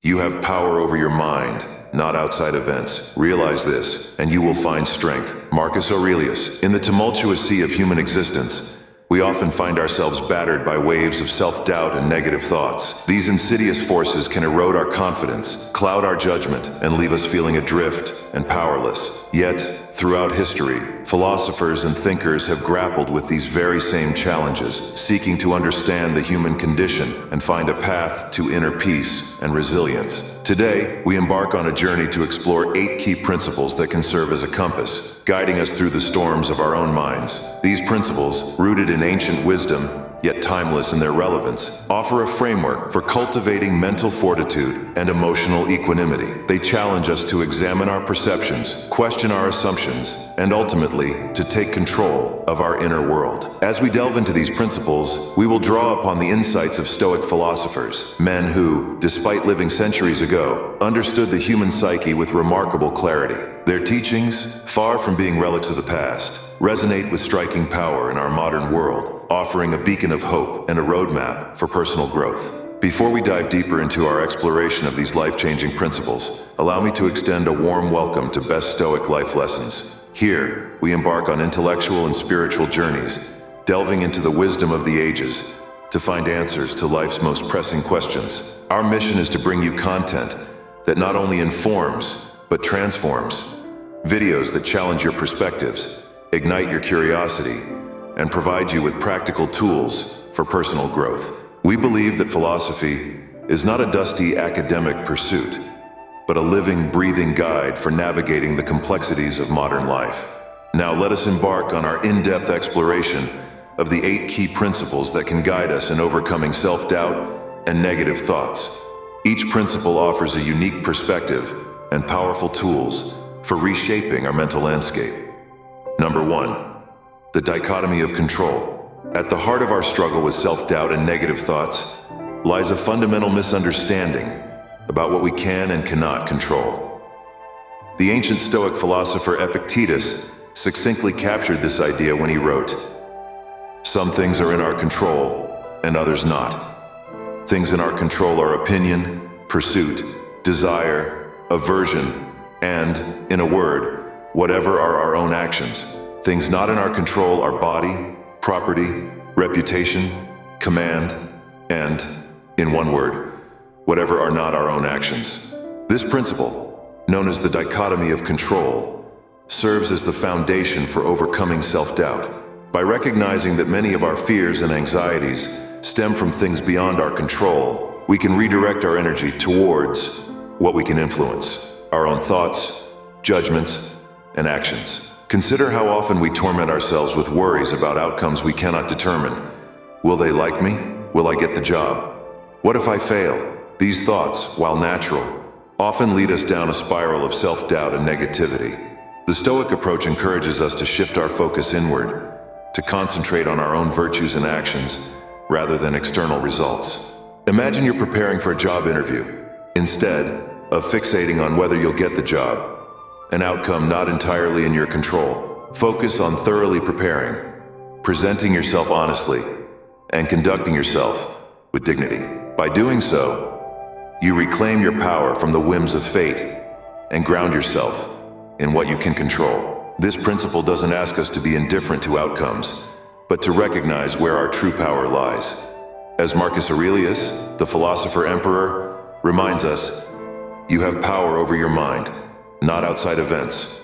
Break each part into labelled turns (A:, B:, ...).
A: You have power over your mind, not outside events. Realize this, and you will find strength. Marcus Aurelius. In the tumultuous sea of human existence, we often find ourselves battered by waves of self-doubt and negative thoughts. These insidious forces can erode our confidence, cloud our judgment, and leave us feeling adrift and powerless. Yet, throughout history, philosophers and thinkers have grappled with these very same challenges, seeking to understand the human condition and find a path to inner peace and resilience. Today, we embark on a journey to explore 8 key principles that can serve as a compass, guiding us through the storms of our own minds. These principles, rooted in ancient wisdom, yet timeless in their relevance, offer a framework for cultivating mental fortitude and emotional equanimity. They challenge us to examine our perceptions, question our assumptions, and ultimately, to take control of our inner world. As we delve into these principles, we will draw upon the insights of Stoic philosophers, men who, despite living centuries ago, understood the human psyche with remarkable clarity. Their teachings, far from being relics of the past, resonate with striking power in our modern world, offering a beacon of hope and a roadmap for personal growth. Before we dive deeper into our exploration of these life-changing principles, allow me to extend a warm welcome to Best Stoic Life Lessons. Here, we embark on intellectual and spiritual journeys, delving into the wisdom of the ages to find answers to life's most pressing questions. Our mission is to bring you content that not only informs, but transforms. Videos that challenge your perspectives, ignite your curiosity, and provide you with practical tools for personal growth. We believe that philosophy is not a dusty academic pursuit, but a living, breathing guide for navigating the complexities of modern life. Now let us embark on our in-depth exploration of the 8 key principles that can guide us in overcoming self-doubt and negative thoughts. Each principle offers a unique perspective and powerful tools for reshaping our mental landscape. Number 1, the dichotomy of control. At the heart of our struggle with self-doubt and negative thoughts lies a fundamental misunderstanding about what we can and cannot control. The ancient Stoic philosopher Epictetus succinctly captured this idea when he wrote, "Some things are in our control and others not. Things in our control are opinion, pursuit, desire, aversion, and, in a word, whatever are our own actions. Things not in our control are body, property, reputation, command, and, in one word, whatever are not our own actions." This principle, known as the dichotomy of control, serves as the foundation for overcoming self-doubt. By recognizing that many of our fears and anxieties stem from things beyond our control, we can redirect our energy towards what we can influence: our own thoughts, judgments, and actions. Consider how often we torment ourselves with worries about outcomes we cannot determine. Will they like me? Will I get the job? What if I fail? These thoughts, while natural, often lead us down a spiral of self-doubt and negativity. The Stoic approach encourages us to shift our focus inward, to concentrate on our own virtues and actions, rather than external results. Imagine you're preparing for a job interview. Instead of fixating on whether you'll get the job, an outcome not entirely in your control, focus on thoroughly preparing, presenting yourself honestly, and conducting yourself with dignity. By doing so, you reclaim your power from the whims of fate and ground yourself in what you can control. This principle doesn't ask us to be indifferent to outcomes, but to recognize where our true power lies. As Marcus Aurelius, the philosopher emperor, reminds us, you have power over your mind, not outside events.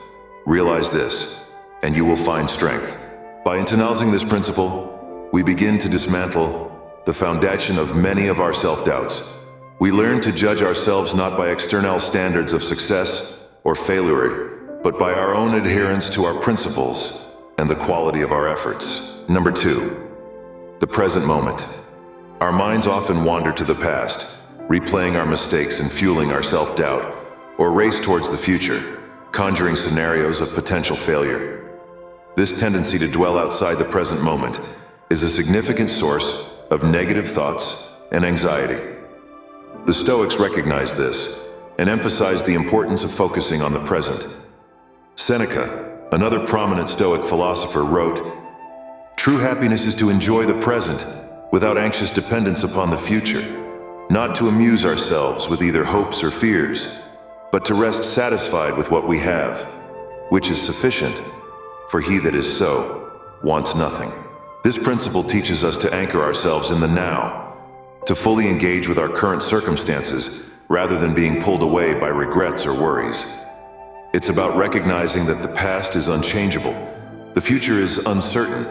A: Realize this, and you will find strength. By internalizing this principle, we begin to dismantle the foundation of many of our self-doubts. We learn to judge ourselves not by external standards of success or failure, but by our own adherence to our principles and the quality of our efforts. Number 2, the present moment. Our minds often wander to the past, replaying our mistakes and fueling our self-doubt, or race towards the future, conjuring scenarios of potential failure. This tendency to dwell outside the present moment is a significant source of negative thoughts and anxiety. The Stoics recognize this and emphasize the importance of focusing on the present. Seneca, another prominent Stoic philosopher, wrote, "True happiness is to enjoy the present without anxious dependence upon the future." not to amuse ourselves with either hopes or fears, but to rest satisfied with what we have, which is sufficient, for he that is so wants nothing. This principle teaches us to anchor ourselves in the now, to fully engage with our current circumstances rather than being pulled away by regrets or worries. It's about recognizing that the past is unchangeable, the future is uncertain,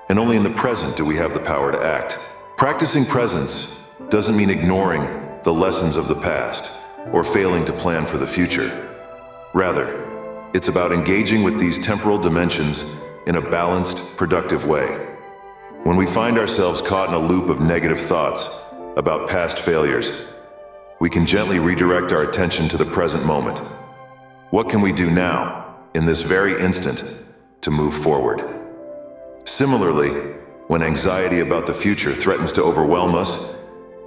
A: and only in the present do we have the power to act. Practicing presence doesn't mean ignoring the lessons of the past or failing to plan for the future. Rather, it's about engaging with these temporal dimensions in a balanced, productive way. When we find ourselves caught in a loop of negative thoughts about past failures, we can gently redirect our attention to the present moment. What can we do now, in this very instant, to move forward? Similarly, when anxiety about the future threatens to overwhelm us,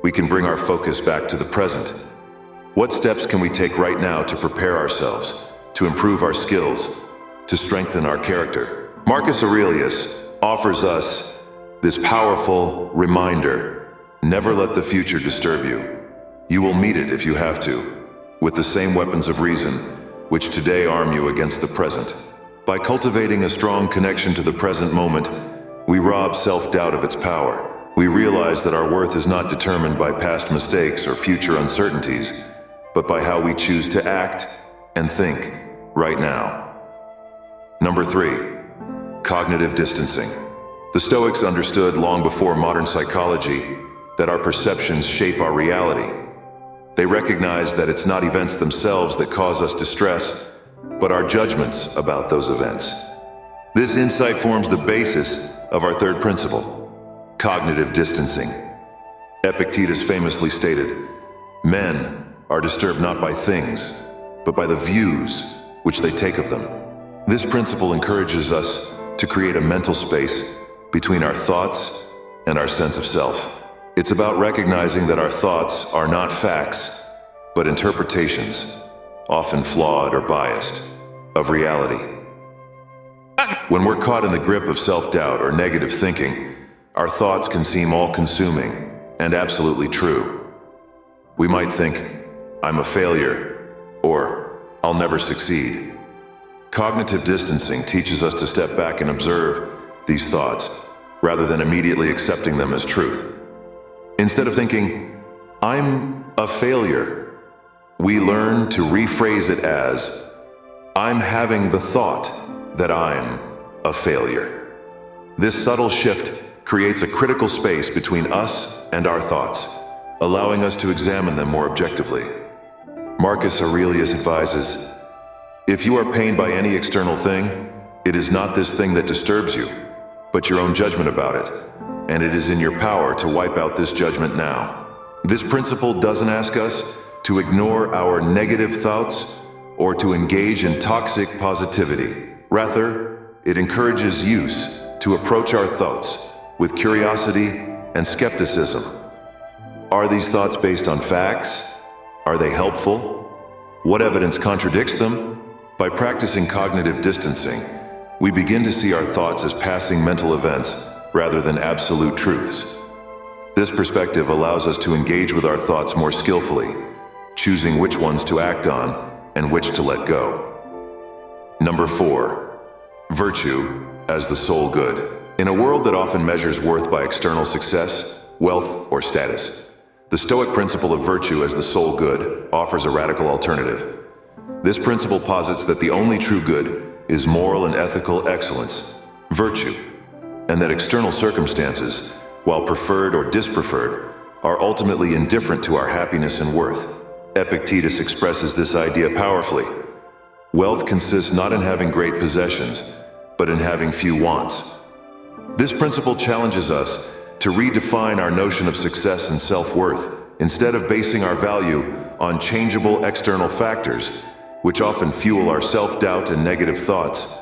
A: we can bring our focus back to the present. What steps can we take right now to prepare ourselves, to improve our skills, to strengthen our character? Marcus Aurelius offers us this powerful reminder: never let the future disturb you. You will meet it if you have to, with the same weapons of reason which today arm you against the present. By cultivating a strong connection to the present moment, we rob self-doubt of its power. We realize that our worth is not determined by past mistakes or future uncertainties, but by how we choose to act and think right now. Number 3, cognitive distancing. The Stoics understood long before modern psychology that our perceptions shape our reality. They recognize that it's not events themselves that cause us distress, but our judgments about those events. This insight forms the basis of our third principle, cognitive distancing. Epictetus famously stated, "Men are disturbed not by things, but by the views which they take of them." This principle encourages us to create a mental space between our thoughts and our sense of self. It's about recognizing that our thoughts are not facts, but interpretations, often flawed or biased, of reality. When we're caught in the grip of self-doubt or negative thinking, our thoughts can seem all-consuming and absolutely true. We might think, "I'm a failure," or "I'll never succeed." Cognitive distancing teaches us to step back and observe these thoughts, rather than immediately accepting them as truth. Instead of thinking, "I'm a failure," we learn to rephrase it as, "I'm having the thought that I'm a failure." This subtle shift creates a critical space between us and our thoughts, allowing us to examine them more objectively. Marcus Aurelius advises, "If you are pained by any external thing, it is not this thing that disturbs you, but your own judgment about it, and it is in your power to wipe out this judgment now." This principle doesn't ask us to ignore our negative thoughts or to engage in toxic positivity. Rather, it encourages use to approach our thoughts with curiosity and skepticism. Are these thoughts based on facts? Are they helpful? What evidence contradicts them? By practicing cognitive distancing, we begin to see our thoughts as passing mental events rather than absolute truths. This perspective allows us to engage with our thoughts more skillfully, choosing which ones to act on and which to let go. Number 4, virtue as the sole good. In a world that often measures worth by external success, wealth, or status, the Stoic principle of virtue as the sole good offers a radical alternative. This principle posits that the only true good is moral and ethical excellence, virtue, and that external circumstances, while preferred or dispreferred, are ultimately indifferent to our happiness and worth. Epictetus expresses this idea powerfully. Wealth consists not in having great possessions, but in having few wants. This principle challenges us to redefine our notion of success and self-worth, instead of basing our value on changeable external factors, which often fuel our self-doubt and negative thoughts.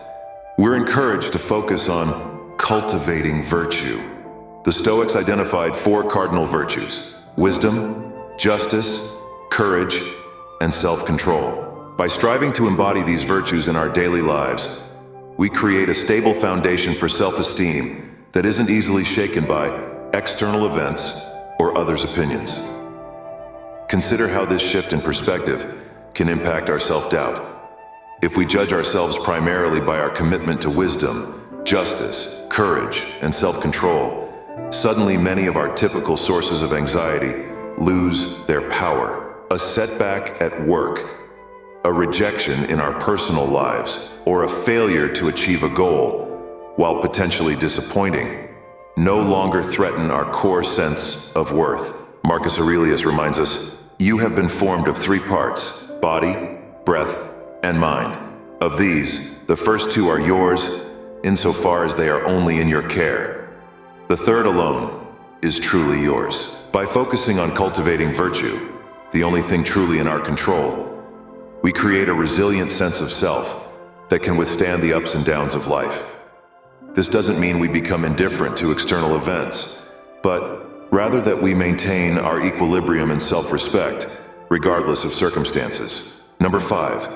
A: We're encouraged to focus on cultivating virtue. The Stoics identified 4 cardinal virtues: wisdom, justice, courage, and self-control. By striving to embody these virtues in our daily lives, we create a stable foundation for self-esteem that isn't easily shaken by external events or others' opinions. Consider how this shift in perspective can impact our self-doubt. If we judge ourselves primarily by our commitment to wisdom, justice, courage, and self-control, suddenly many of our typical sources of anxiety lose their power. A setback at work, a rejection in our personal lives, or a failure to achieve a goal, while potentially disappointing, no longer threaten our core sense of worth. Marcus Aurelius reminds us, "You have been formed of three parts, body, breath, and mind. Of these, the first two are yours, insofar as they are only in your care. The third alone is truly yours." By focusing on cultivating virtue, the only thing truly in our control, we create a resilient sense of self that can withstand the ups and downs of life. This doesn't mean we become indifferent to external events, but rather that we maintain our equilibrium and self-respect, regardless of circumstances. Number 5,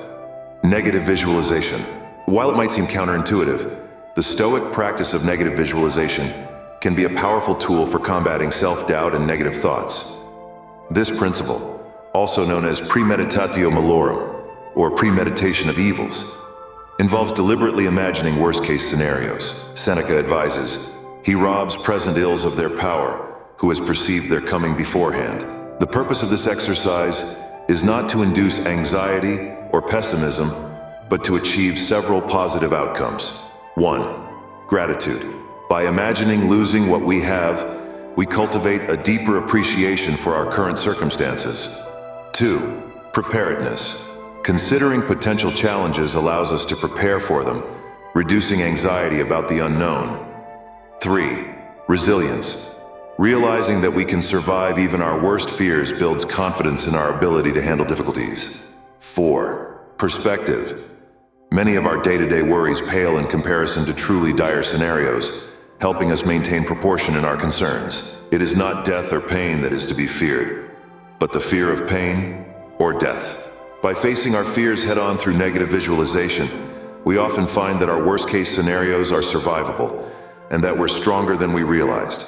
A: negative visualization. While it might seem counterintuitive, the Stoic practice of negative visualization can be a powerful tool for combating self-doubt and negative thoughts. This principle, also known as premeditatio malorum, or premeditation of evils, involves deliberately imagining worst-case scenarios. Seneca advises, "He robs present ills of their power, who has perceived their coming beforehand." The purpose of this exercise is not to induce anxiety or pessimism, but to achieve several positive outcomes. 1. Gratitude. By imagining losing what we have, we cultivate a deeper appreciation for our current circumstances. 2. Preparedness. Considering potential challenges allows us to prepare for them, reducing anxiety about the unknown. 3. Resilience. Realizing that we can survive even our worst fears builds confidence in our ability to handle difficulties. 4. Perspective. Many of our day-to-day worries pale in comparison to truly dire scenarios, helping us maintain proportion in our concerns. It is not death or pain that is to be feared, but the fear of pain or death. By facing our fears head-on through negative visualization, we often find that our worst-case scenarios are survivable, and that we're stronger than we realized.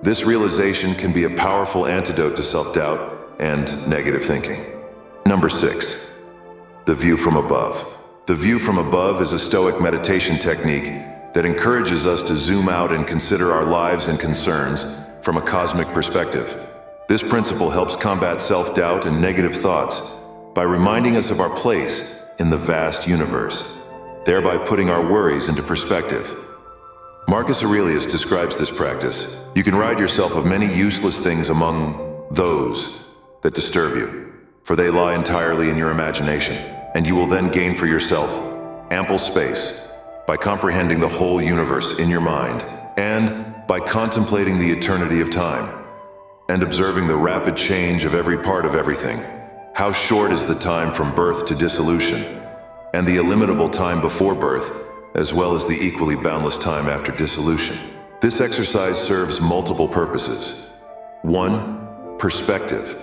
A: This realization can be a powerful antidote to self-doubt and negative thinking. Number 6, the view from above. The view from above is a Stoic meditation technique that encourages us to zoom out and consider our lives and concerns from a cosmic perspective. This principle helps combat self-doubt and negative thoughts by reminding us of our place in the vast universe, thereby putting our worries into perspective. Marcus Aurelius describes this practice. You can rid yourself of many useless things among those that disturb you, for they lie entirely in your imagination, and you will then gain for yourself ample space by comprehending the whole universe in your mind, and by contemplating the eternity of time, and observing the rapid change of every part of everything. How short is the time from birth to dissolution, and the illimitable time before birth, as well as the equally boundless time after dissolution. This exercise serves multiple purposes. 1. Perspective.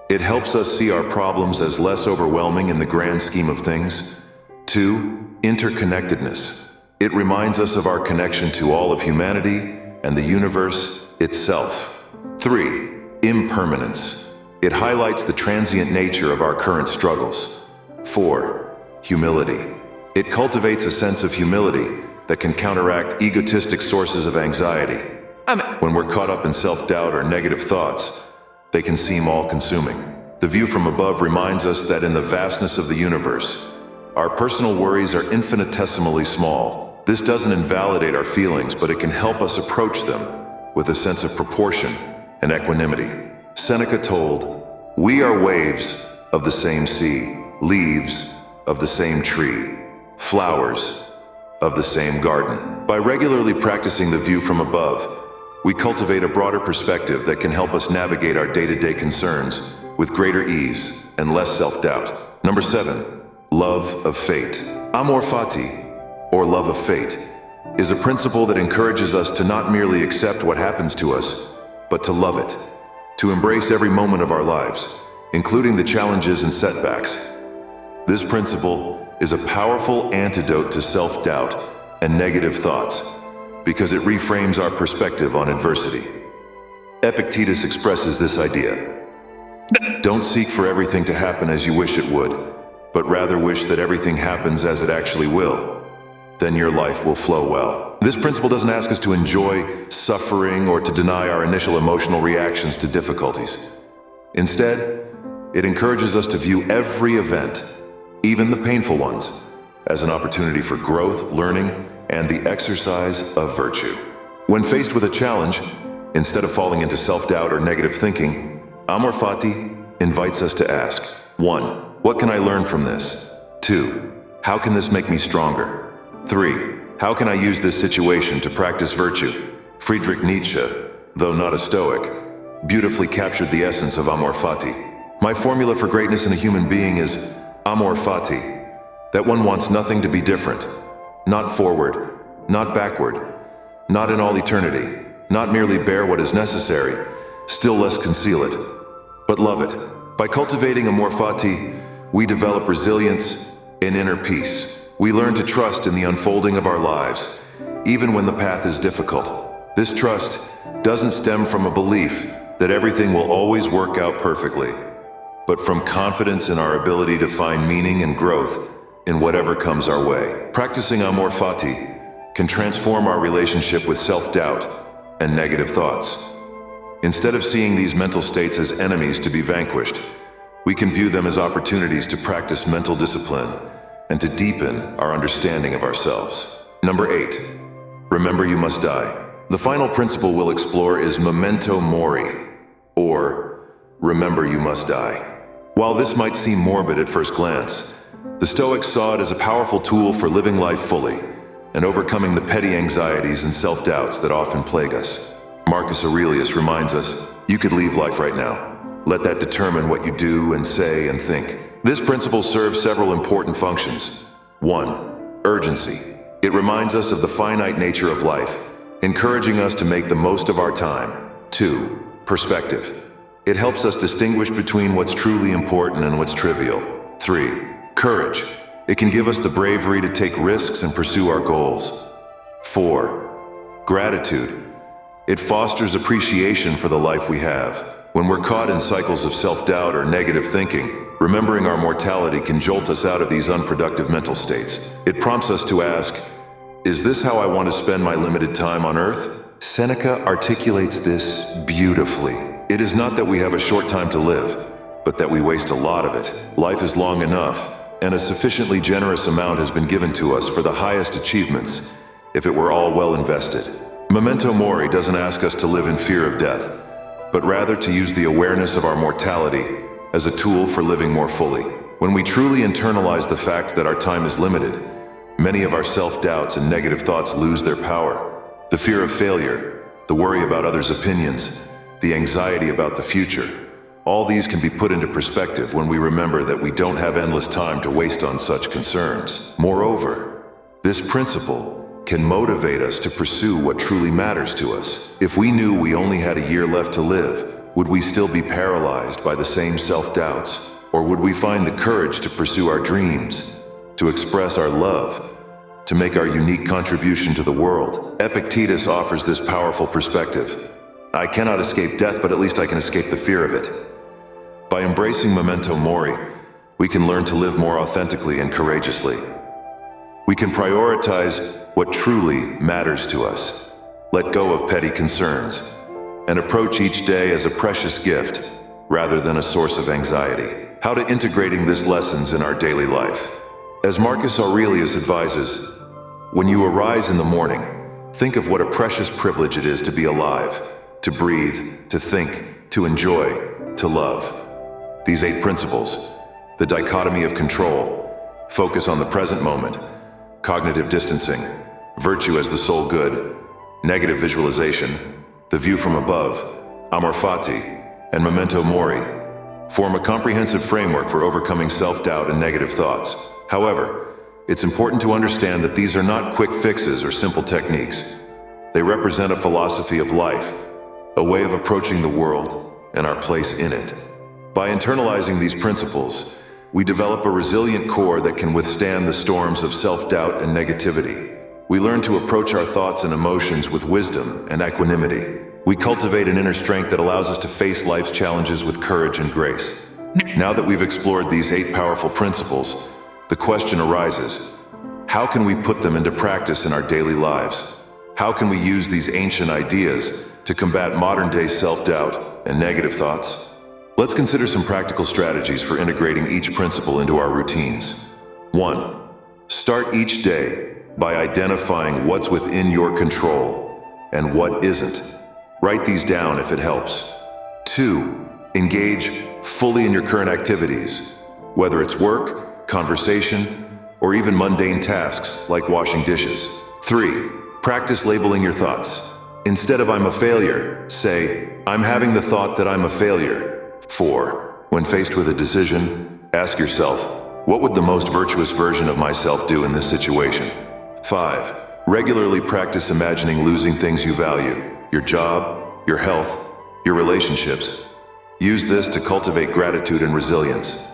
A: It helps us see our problems as less overwhelming in the grand scheme of things. 2. Interconnectedness. It reminds us of our connection to all of humanity and the universe itself. 3. Impermanence. It highlights the transient nature of our current struggles. 4. Humility. It cultivates a sense of humility that can counteract egotistic sources of anxiety. When we're caught up in self-doubt or negative thoughts, they can seem all-consuming. The view from above reminds us that in the vastness of the universe, our personal worries are infinitesimally small. This doesn't invalidate our feelings, but it can help us approach them with a sense of proportion and equanimity. Seneca told, "We are waves of the same sea, leaves of the same tree, flowers of the same garden." By regularly practicing the view from above, we cultivate a broader perspective that can help us navigate our day-to-day concerns with greater ease and less self-doubt. Number 7, love of fate. Amor fati, or love of fate, is a principle that encourages us to not merely accept what happens to us, but to love it, to embrace every moment of our lives, including the challenges and setbacks. This principle is a powerful antidote to self-doubt and negative thoughts because it reframes our perspective on adversity. Epictetus expresses this idea. Don't seek for everything to happen as you wish it would, but rather wish that everything happens as it actually will. Then your life will flow well. This principle doesn't ask us to enjoy suffering or to deny our initial emotional reactions to difficulties. Instead, it encourages us to view every event, even the painful ones, as an opportunity for growth, learning, and the exercise of virtue. When faced with a challenge, instead of falling into self-doubt or negative thinking, Amor Fati invites us to ask, 1. What can I learn from this? 2. How can this make me stronger? 3. How can I use this situation to practice virtue? Friedrich Nietzsche, though not a Stoic, beautifully captured the essence of Amor Fati. My formula for greatness in a human being is Amor Fati, that one wants nothing to be different, not forward, not backward, not in all eternity, not merely bear what is necessary, still less conceal it, but love it. By cultivating Amor Fati, we develop resilience and inner peace. We learn to trust in the unfolding of our lives, even when the path is difficult. This trust doesn't stem from a belief that everything will always work out perfectly, but from confidence in our ability to find meaning and growth in whatever comes our way. Practicing Amor Fati can transform our relationship with self-doubt and negative thoughts. Instead of seeing these mental states as enemies to be vanquished, we can view them as opportunities to practice mental discipline and to deepen our understanding of ourselves. Number 8, remember you must die. The final principle we'll explore is memento mori, or remember you must die. While this might seem morbid at first glance, the Stoics saw it as a powerful tool for living life fully and overcoming the petty anxieties and self-doubts that often plague us. Marcus Aurelius reminds us, you could leave life right now. Let that determine what you do and say and think. This principle serves several important functions. 1. Urgency. It reminds us of the finite nature of life, encouraging us to make the most of our time. 2. Perspective. It helps us distinguish between what's truly important and what's trivial. 3. Courage. It can give us the bravery to take risks and pursue our goals. 4. Gratitude. It fosters appreciation for the life we have. When we're caught in cycles of self-doubt or negative thinking, remembering our mortality can jolt us out of these unproductive mental states. It prompts us to ask, is this how I want to spend my limited time on Earth? Seneca articulates this beautifully. It is not that we have a short time to live, but that we waste a lot of it. Life is long enough, and a sufficiently generous amount has been given to us for the highest achievements, if it were all well invested. Memento mori doesn't ask us to live in fear of death, but rather to use the awareness of our mortality as a tool for living more fully. When we truly internalize the fact that our time is limited, many of our self-doubts and negative thoughts lose their power. The fear of failure, the worry about others' opinions, the anxiety about the future, all these can be put into perspective when we remember that we don't have endless time to waste on such concerns. Moreover, this principle can motivate us to pursue what truly matters to us. If we knew we only had a year left to live, would we still be paralyzed by the same self-doubts? Or would we find the courage to pursue our dreams, to express our love, to make our unique contribution to the world? Epictetus offers this powerful perspective. I cannot escape death, but at least I can escape the fear of it. By embracing memento mori, we can learn to live more authentically and courageously. We can prioritize what truly matters to us, let go of petty concerns, and approach each day as a precious gift rather than a source of anxiety. How to integrating these lessons in our daily life. As Marcus Aurelius advises, when you arise in the morning, think of what a precious privilege it is to be alive, to breathe, to think, to enjoy, to love. These 8 principles, the dichotomy of control, focus on the present moment, cognitive distancing, virtue as the sole good, negative visualization, the view from above, amor fati, and memento mori, form a comprehensive framework for overcoming self-doubt and negative thoughts. However, it's important to understand that these are not quick fixes or simple techniques. They represent a philosophy of life, a way of approaching the world and our place in it. By internalizing these principles, we develop a resilient core that can withstand the storms of self-doubt and negativity. We learn to approach our thoughts and emotions with wisdom and equanimity, We cultivate an inner strength that allows us to face life's challenges with courage and grace. Now that we've explored these 8 powerful principles, the question arises, how can we put them into practice in our daily lives? How can we use these ancient ideas to combat modern-day self-doubt and negative thoughts? Let's consider some practical strategies for integrating each principle into our routines. 1. Start each day by identifying what's within your control and what isn't. Write these down if it helps. 2. Engage fully in your current activities, whether it's work, conversation, or even mundane tasks like washing dishes. 3. Practice labeling your thoughts. Instead of "I'm a failure," say, "I'm having the thought that I'm a failure." 4. When faced with a decision, ask yourself, what would the most virtuous version of myself do in this situation? 5. Regularly practice imagining losing things you value, your job, your health, your relationships. Use this to cultivate gratitude and resilience.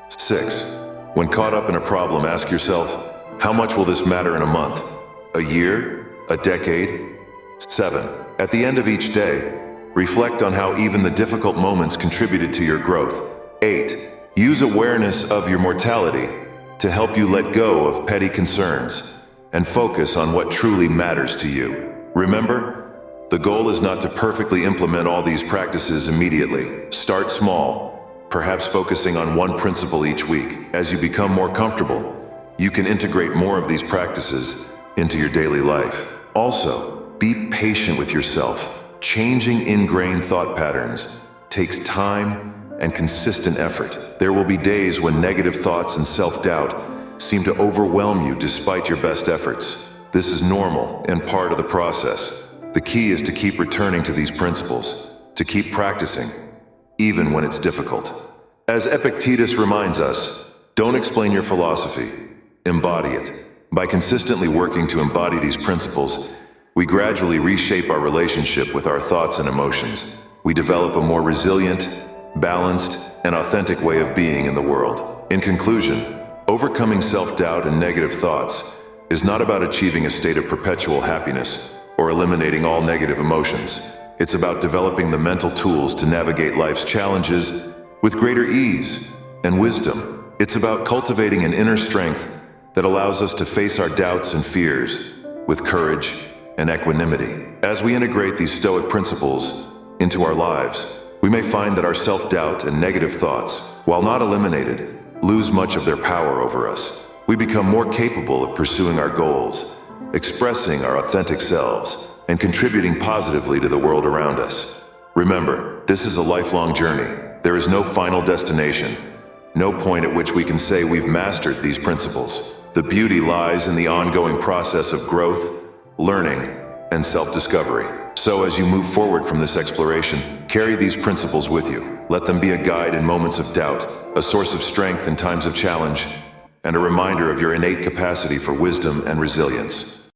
A: 6. When caught up in a problem, ask yourself, how much will this matter in a month, a year, a decade? 7. At the end of each day, reflect on how even the difficult moments contributed to your growth. 8. Use awareness of your mortality to help you let go of petty concerns and focus on what truly matters to you. Remember, the goal is not to perfectly implement all these practices immediately. Start small, perhaps focusing on one principle each week. As you become more comfortable, you can integrate more of these practices into your daily life. Also, be patient with yourself. Changing ingrained thought patterns takes time and consistent effort. There will be days when negative thoughts and self-doubt seem to overwhelm you despite your best efforts. This is normal and part of the process. The key is to keep returning to these principles, to keep practicing, even when it's difficult. As Epictetus reminds us, don't explain your philosophy, embody it. By consistently working to embody these principles, we gradually reshape our relationship with our thoughts and emotions. We develop a more resilient, balanced, and authentic way of being in the world. In conclusion, overcoming self-doubt and negative thoughts is not about achieving a state of perpetual happiness or eliminating all negative emotions. It's about developing the mental tools to navigate life's challenges with greater ease and wisdom. It's about cultivating an inner strength that allows us to face our doubts and fears with courage and equanimity. As we integrate these Stoic principles into our lives, we may find that our self-doubt and negative thoughts, while not eliminated, lose much of their power over us. We become more capable of pursuing our goals, expressing our authentic selves, and contributing positively to the world around us. Remember, this is a lifelong journey. There is no final destination, no point at which we can say we've mastered these principles. The beauty lies in the ongoing process of growth, learning, and self-discovery. So as you move forward from this exploration, carry these principles with you. Let them be a guide in moments of doubt, a source of strength in times of challenge, and a reminder of your innate capacity for wisdom and resilience.